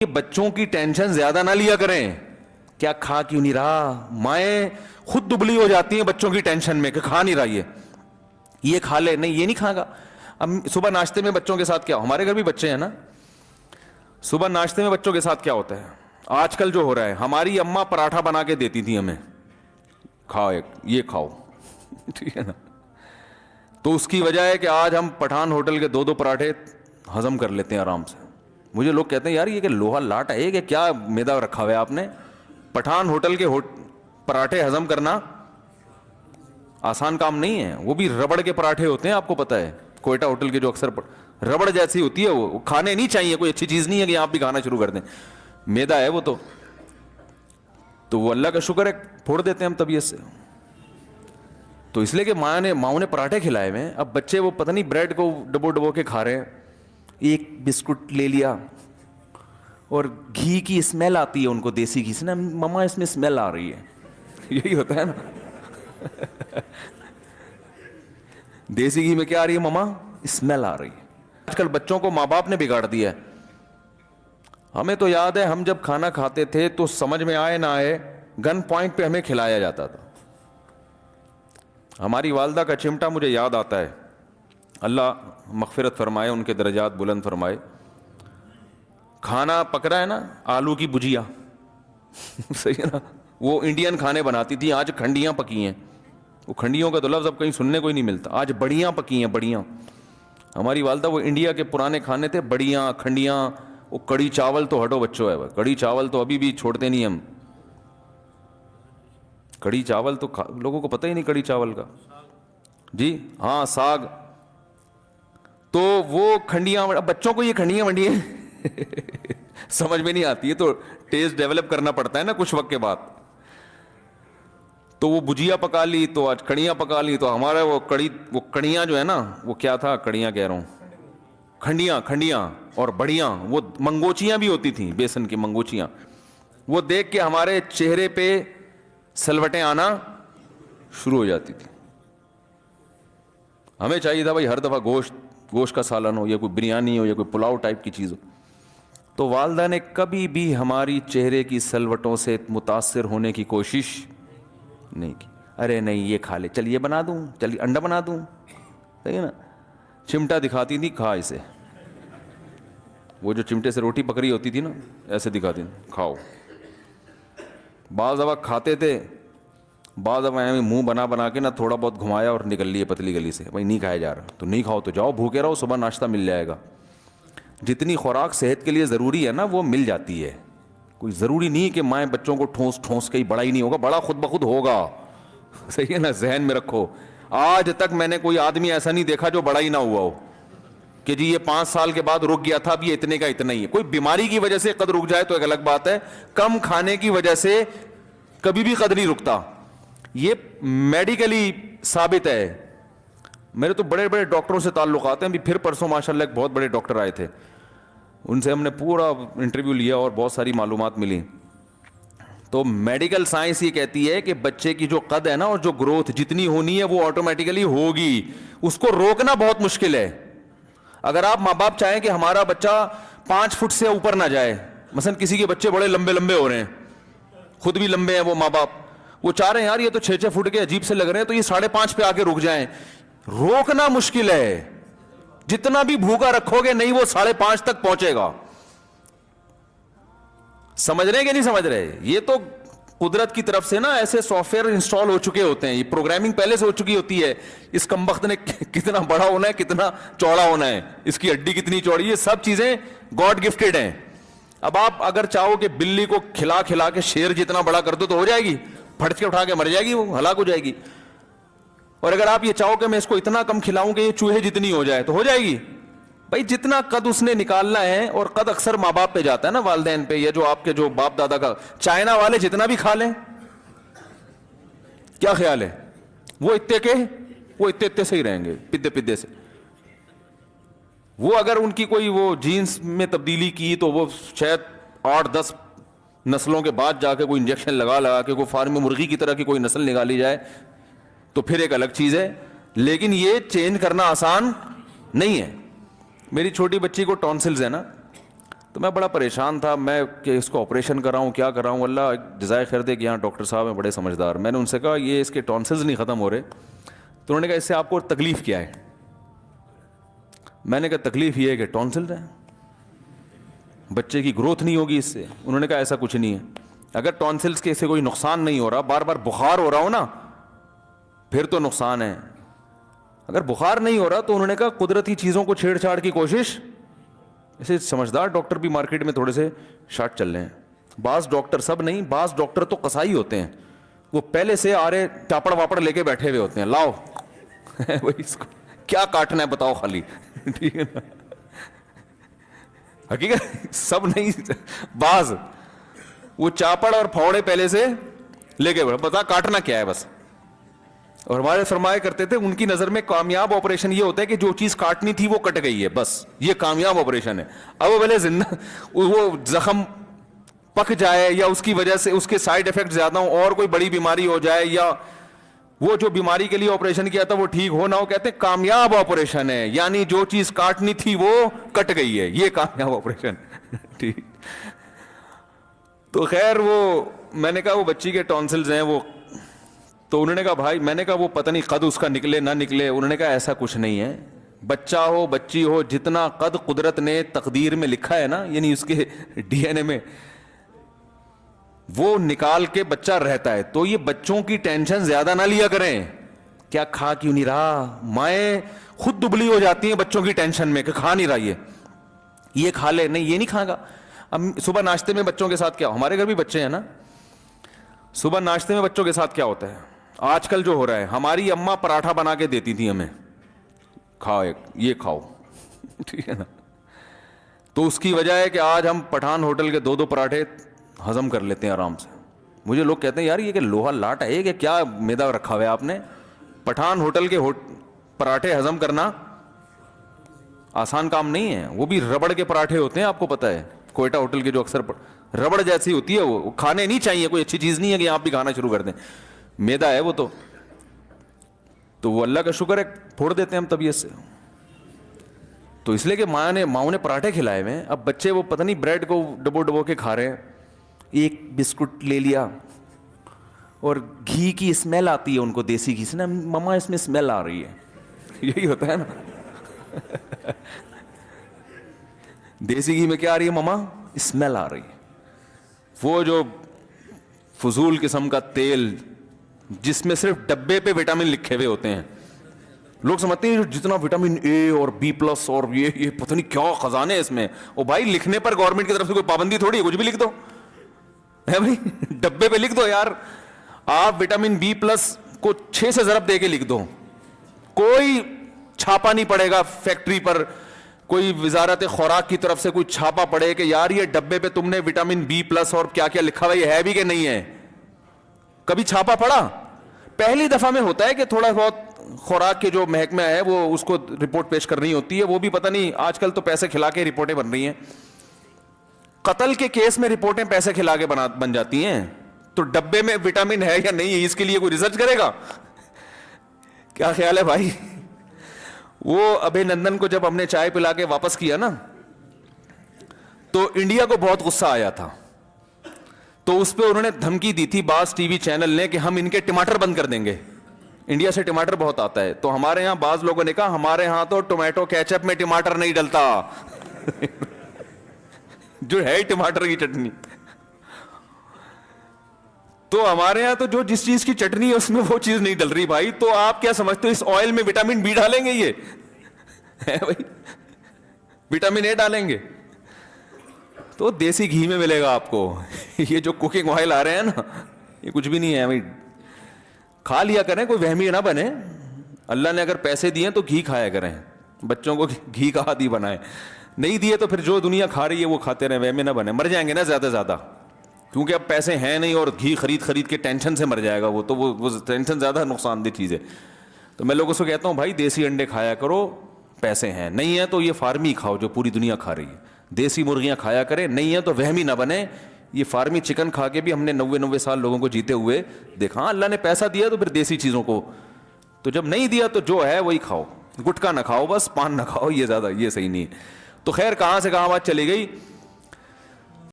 کہ بچوں کی ٹینشن زیادہ نہ لیا کریں. کیا کھا کیوں نہیں رہا؟ مائیں خود دبلی ہو جاتی ہیں بچوں کی ٹینشن میں کہ کھا نہیں رہا, یہ کھا لے, نہیں یہ نہیں کھا گا. اب صبح ناشتے میں بچوں کے ساتھ کیا, ہمارے گھر بھی بچے ہیں نا, صبح ناشتے میں بچوں کے ساتھ کیا ہوتا ہے آج کل جو ہو رہا ہے, ہماری اماں پراٹھا بنا کے دیتی تھی ہمیں, کھاؤ یہ کھاؤ, ٹھیک ہے نا. تو اس کی وجہ ہے کہ آج ہم پٹھان ہوٹل کے 2 پراٹھے ہضم کر لیتے ہیں آرام سے. مجھے لوگ کہتے ہیں یار یہ کہ لوہا لاٹ ہے کہ کیا میدا رکھا ہوا ہے آپ نے. پٹھان ہوٹل کے پراٹھے ہضم کرنا آسان کام نہیں ہے. وہ بھی ربڑ کے پراٹھے ہوتے ہیں, آپ کو پتا ہے کوئٹہ ہوٹل کے جو اکثر ربڑ جیسی ہوتی ہے, وہ کھانے نہیں چاہیے, کوئی اچھی چیز نہیں ہے کہ آپ بھی کھانا شروع کر دیں, میدا ہے وہ. تو وہ اللہ کا شکر ہے پھوڑ دیتے ہیں ہم طبیعت سے. تو اس لیے کہ ماؤں نے پراٹھے کھلائے ہوئے ہیں, اب بچے وہ پتہ نہیں بریڈ کو ڈبو کے کھا رہے ہیں, ایک بسکٹ لے لیا اور گھی کی اسمیل آتی ہے ان کو, دیسی گھی سے نا, مما اس میں اسمیل آ رہی ہے, یہی ہوتا ہے نا. دیسی گھی میں کیا آ رہی ہے مما؟ اسمیل آ رہی ہے. آج کل بچوں کو ماں باپ نے بگاڑ دیا ہے. ہمیں تو یاد ہے ہم جب کھانا کھاتے تھے تو سمجھ میں آئے نہ آئے گن پوائنٹ پہ ہمیں کھلایا جاتا تھا. ہماری والدہ کا چمٹا مجھے یاد آتا ہے, اللہ مغفرت فرمائے, ان کے درجات بلند فرمائے. کھانا پک رہا ہے نا, آلو کی بھجیا, صحیح ہے نا, وہ انڈین کھانے بناتی تھی. آج کھنڈیاں پکی ہیں, وہ کھنڈیوں کا تو لفظ اب کہیں سننے کو ہی نہیں ملتا, آج بڑیاں پکی ہیں, بڑیاں. ہماری والدہ وہ انڈیا کے پرانے کھانے تھے, بڑیاں, کھنڈیاں, وہ کڑی چاول تو ہٹو بچوں ہے, کڑی چاول تو ابھی بھی چھوڑتے نہیں ہم. کڑی چاول تو لوگوں کو پتہ ہی نہیں کڑی چاول کا. جی ہاں, ساگ. تو وہ کھنڈیاں, بچوں کو یہ کھنڈیاں ونڈیاں سمجھ میں نہیں آتی ہے, تو ٹیسٹ ڈیولپ کرنا پڑتا ہے نا کچھ وقت کے بعد. تو وہ بھجیا پکا لی, تو آج کڑیاں پکا لی. تو ہمارا وہ کڑیاں جو ہے نا, وہ کیا تھا, کڑیاں کہہ رہا ہوں, کھنڈیاں اور بڑیاں, وہ منگوچیاں بھی ہوتی تھیں, بیسن کی منگوچیاں. وہ دیکھ کے ہمارے چہرے پہ سلوٹیں آنا شروع ہو جاتی تھی. ہمیں چاہیے تھا بھائی ہر دفعہ گوشت کا سالن ہو, یا کوئی بریانی ہو, یا کوئی پلاؤ ٹائپ کی چیز ہو. تو والدہ نے کبھی بھی ہماری چہرے کی سلوٹوں سے متاثر ہونے کی کوشش نہیں کی. ارے نہیں یہ کھا لے, چل یہ بنا دوں, چل انڈا بنا دوں, صحیح ہے نا. چمٹا دکھاتی تھی, کھا اسے. وہ جو چمٹے سے روٹی پکڑی ہوتی تھی نا, ایسے دکھاتی تھی, کھاؤ. بعض دفعہ کھاتے تھے, بعض دفعہ منہ بنا کے نا تھوڑا بہت گھمایا اور نکل لیے پتلی گلی سے, بھائی نہیں کھایا جا رہا تو نہیں کھاؤ, تو جاؤ بھوکے رہو, صبح ناشتہ مل جائے گا. جتنی خوراک صحت کے لیے ضروری ہے نا وہ مل جاتی ہے. کوئی ضروری نہیں کہ مائیں بچوں کو ٹھونس کے ہی بڑا ہی نہیں ہوگا, بڑا خود بخود ہوگا, صحیح ہے نا, ذہن میں رکھو. آج تک میں نے کوئی آدمی ایسا نہیں دیکھا جو بڑا ہی نہ ہوا ہو کہ جی یہ 5 سال کے بعد رک گیا تھا, اب یہ اتنے کا اتنا ہی ہے. کوئی بیماری کی وجہ سے قد رک جائے تو ایک الگ بات ہے, کم کھانے کی وجہ سے کبھی بھی قد نہیں رکتا. یہ میڈیکلی ثابت ہے. میرے تو بڑے بڑے ڈاکٹروں سے تعلقات ہیں. پھر پرسوں ماشاءاللہ ایک بہت بڑے ڈاکٹر آئے تھے, ان سے ہم نے پورا انٹرویو لیا اور بہت ساری معلومات ملی. تو میڈیکل سائنس یہ کہتی ہے کہ بچے کی جو قد ہے نا, اور جو گروتھ جتنی ہونی ہے وہ آٹومیٹیکلی ہوگی, اس کو روکنا بہت مشکل ہے. اگر آپ ماں باپ چاہیں کہ ہمارا بچہ 5 فٹ سے اوپر نہ جائے, مثلا کسی کے بچے بڑے لمبے ہو رہے ہیں, خود بھی لمبے ہیں وہ ماں باپ, وہ چاہ رہے ہیں یار یہ تو 6 فٹ کے عجیب سے لگ رہے ہیں, تو یہ 5.5 پہ آ کے رک جائیں. روکنا مشکل ہے. جتنا بھی بھوکا رکھو گے نہیں وہ 5.5 تک پہنچے گا. سمجھ رہے کہ نہیں سمجھ رہے؟ یہ تو قدرت کی طرف سے نا ایسے سافٹ ویئر انسٹال ہو چکے ہوتے ہیں, یہ پروگرامنگ پہلے سے ہو چکی ہوتی ہے. اس کمبخت نے کتنا بڑا ہونا ہے, کتنا چوڑا ہونا ہے, اس کی ہڈی کتنی چوڑی, یہ سب چیزیں گاڈ گفٹڈ ہیں. اب آپ اگر چاہو کہ بلی کو کھلا کے شیر جتنا بڑا کر دو تو ہو جائے گی, پھٹ کے اٹھا کے مر جائے گی, وہ ہلاک ہو جائے گی. اور اگر آپ یہ چاہو کہ میں اس کو اتنا کم کھلاؤں کہ یہ چوہے جتنی ہو جائے تو ہو جائے گی. بھائی جتنا قد اس نے نکالنا ہے, اور قد اکثر ماں باپ پہ جاتا ہے نا, والدین پہ, یا جو آپ کے جو باپ دادا کا. چائنا والے جتنا بھی کھا لیں, کیا خیال ہے, وہ اتنے سے ہی رہیں گے, پدے سے. وہ اگر ان کی کوئی وہ جینز میں تبدیلی کی تو وہ شاید 8-10 نسلوں کے بعد جا کے کوئی انجیکشن لگا کے کوئی فارم مرغی کی طرح کی کوئی نسل نکالی جائے تو پھر ایک الگ چیز ہے. لیکن یہ چینج کرنا آسان نہیں ہے. میری چھوٹی بچی کو ٹونسلز ہے نا, تو میں بڑا پریشان تھا میں کہ اس کو آپریشن کراؤں کیا کراؤں. اللہ جزائے خیر دے کہ یہاں ڈاکٹر صاحب ہیں بڑے سمجھدار. میں نے ان سے کہا یہ اس کے ٹونسلز نہیں ختم ہو رہے. تو انہوں نے کہا اس سے آپ کو تکلیف کیا ہے؟ میں نے کہا تکلیف یہ ہے کہ ٹونسلز ہیں, بچے کی گروتھ نہیں ہوگی اس سے. انہوں نے کہا ایسا کچھ نہیں ہے, اگر ٹونسلز کے سے کوئی نقصان نہیں ہو رہا, بار بار بخار ہو رہا ہو نا, پھر تو نقصان ہے. اگر بخار نہیں ہو رہا تو انہوں نے کہا قدرتی چیزوں کو چھیڑ چھاڑ کی کوشش. ایسے سمجھدار ڈاکٹر بھی مارکیٹ میں تھوڑے سے شارٹ چل رہے ہیں. بعض ڈاکٹر, سب نہیں, بعض ڈاکٹر تو قصائی ہوتے ہیں, وہ پہلے سے آ رہے ٹاپڑ واپڑ لے کے بیٹھے ہوئے ہوتے ہیں, لاؤ وہی اس کو کیا کاٹنا ہے بتاؤ خالی. ٹھیک ہے نا, حقیقت سب نہیں, بعض وہ چاپڑ اور پھوڑے پہلے سے لے کے بیٹھے, بتا کاٹنا کیا ہے بس. اور ہمارے فرمایا کرتے تھے ان کی نظر میں کامیاب آپریشن یہ ہوتا ہے کہ جو چیز کاٹنی تھی وہ کٹ گئی ہے, بس یہ کامیاب آپریشن ہے. اب وہ پہلے زندہ وہ زخم پک جائے یا اس کی وجہ سے اس کے سائیڈ افیکٹ زیادہ ہوں اور کوئی بڑی بیماری ہو جائے یا وہ جو بیماری کے لیے آپریشن کیا تھا وہ ٹھیک ہو نہ ہو, کہتے ہیں کامیاب آپریشن ہے, یعنی جو چیز کاٹنی تھی وہ کٹ گئی ہے, یہ کامیاب آپریشن. ٹھیک. تو خیر وہ میں نے کہا وہ بچی کے ٹونسلز ہیں وہ, تو انہوں نے کہا بھائی, میں نے کہا وہ پتہ نہیں قد اس کا نکلے نہ نکلے. انہوں نے کہا ایسا کچھ نہیں ہے, بچہ ہو بچی ہو, جتنا قد قدرت نے تقدیر میں لکھا ہے نا, یعنی اس کے ڈی این اے میں, وہ نکال کے بچہ رہتا ہے. تو یہ بچوں کی ٹینشن زیادہ نہ لیا کریں, کیا کھا کیوں نہیں رہا. مائیں خود دبلی ہو جاتی ہیں بچوں کی ٹینشن میں کہ کھا نہیں رہا, یہ کھا لے, نہیں یہ نہیں کھائے گا. اب صبح ناشتے میں بچوں کے ساتھ کیا, ہمارے گھر بھی بچے ہیں نا, صبح ناشتے میں بچوں کے ساتھ کیا ہوتا ہے آج کل جو ہو رہا ہے, ہماری اماں پراٹھا بنا کے دیتی تھی ہمیں, کھاؤ یہ کھاؤ. ٹھیک ہے نا. تو اس کی وجہ ہے کہ آج ہم پٹھان ہوٹل کے 2 پراٹھے ہضم کر لیتے ہیں آرام سے. مجھے لوگ کہتے ہیں یار یہ کہ لوہا لاٹ ہے کہ کیا میدا رکھا ہوا ہے آپ نے. پٹھان ہوٹل کے پراٹھے ہضم کرنا آسان کام نہیں ہے, وہ بھی ربڑ کے پراٹھے ہوتے ہیں, آپ کو پتہ ہے کوئٹہ ہوٹل کے جو اکثر ربڑ جیسی ہوتی ہے, وہ کھانے نہیں چاہیے, کوئی اچھی چیز نہیں ہے کہ آپ بھی کھانا شروع کر دیں, میدا ہے وہ. تو وہ اللہ کا شکر ہے پھوڑ دیتے ہیں ہم طبیعت سے. تو اس لیے کہ ماؤں نے پراٹھے کھلائے ہوئے ہیں, اب بچے وہ پتہ نہیں بریڈ کو ڈبو کے کھا رہے ہیں, ایک بسکٹ لے لیا اور گھی کی اسمیل آتی ہے ان کو, دیسی گھی سے نا, مما اس میں اسمیل آ رہی ہے. یہی ہوتا ہے نا, دیسی گھی میں کیا آ رہی ہے مما, اسمیل آ رہی ہے. وہ جو فضول قسم کا تیل جس میں صرف ڈبے پہ وٹامن لکھے ہوئے ہوتے ہیں, لوگ سمجھتے ہیں جتنا وٹامن اے اور B+ اور یہ پتہ نہیں کیا خزانے اس میں. او بھائی لکھنے پر گورنمنٹ کی طرف سے کوئی پابندی تھوڑی ہے, کچھ بھی لکھ دو ہے بھائی, ڈبے پہ لکھ دو یار. آپ وٹامن B+ کو 6 سے ضرب دے کے لکھ دو, کوئی چھاپا نہیں پڑے گا فیکٹری پر, کوئی وزارت خوراک کی طرف سے کوئی چھاپا پڑے کہ یار یہ ڈبے پہ تم نے وٹامن B+ اور کیا کیا لکھا ہوا یہ ہے بھی کہ نہیں ہے. کبھی چھاپا پڑا؟ پہلی دفعہ میں ہوتا ہے کہ تھوڑا بہت خوراک کے جو محکمہ ہے وہ اس کو رپورٹ پیش کرنی ہوتی ہے, وہ بھی پتہ نہیں آج کل تو پیسے کھلا کے رپورٹیں بن رہی ہیں. قتل کے کیس میں رپورٹیں پیسے کھلا کے بن جاتی ہیں. تو ڈبے میں وٹامن ہے یا نہیں ہے اس کے لیے کوئی ریسرچ کرے گا؟ کیا خیال ہے بھائی؟ وہ ابے نندن کو جب ہم نے چائے پلا کے واپس کیا نا, تو انڈیا کو بہت غصہ آیا تھا. تو اس پہ انہوں نے دھمکی دی تھی بعض ٹی وی چینل نے کہ ہم ان کے ٹماٹر بند کر دیں گے, انڈیا سے ٹماٹر بہت آتا ہے. تو ہمارے ہاں بعض لوگوں نے کہا ہمارے ہاں تو ٹومیٹو کیچپ میں ٹماٹر نہیں ڈلتا جو ہے ٹماٹر کی چٹنی. تو ہمارے ہاں تو جو جس چیز کی چٹنی ہے اس میں وہ چیز نہیں ڈل رہی بھائی. تو آپ کیا سمجھتے ہو اس آئل میں وٹامن B ڈالیں گے؟ یہ ہے بھائی, وٹامن A ڈالیں گے تو دیسی گھی میں ملے گا آپ کو. یہ جو کوکنگ آئل آ رہے ہیں نا یہ کچھ بھی نہیں ہے بھائی, کھا لیا کریں, کوئی وہمی نہ بنے. اللہ نے اگر پیسے دیے تو گھی کھایا کریں, بچوں کو گھی کا عادی بنائیں. نہیں دیے تو پھر جو دنیا کھا رہی ہے وہ کھاتے رہیں, وہمی نہ بنے. مر جائیں گے نا زیادہ سے زیادہ, کیونکہ اب پیسے ہیں نہیں اور گھی خرید کے ٹینشن سے مر جائے گا وہ, تو وہ ٹینشن زیادہ نقصان دہ چیز ہے. تو میں لوگوں سے کہتا ہوں بھائی دیسی انڈے کھایا کرو, پیسے ہیں. نہیں ہے تو یہ فارمی کھاؤ جو پوری دنیا کھا رہی ہے, دیسی مرغیاں کھایا کریں. نہیں ہے تو وہمی نہ بنے, یہ فارمی چکن کھا کے بھی ہم نے 90 سال لوگوں کو جیتے ہوئے دیکھا. اللہ نے پیسہ دیا تو پھر دیسی چیزوں کو, تو جب نہیں دیا تو جو ہے وہی کھاؤ. گٹکا نہ کھاؤ بس, پان نہ کھاؤ, یہ زیادہ یہ صحیح نہیں ہے. تو خیر کہاں سے کہاں بات چلی گئی.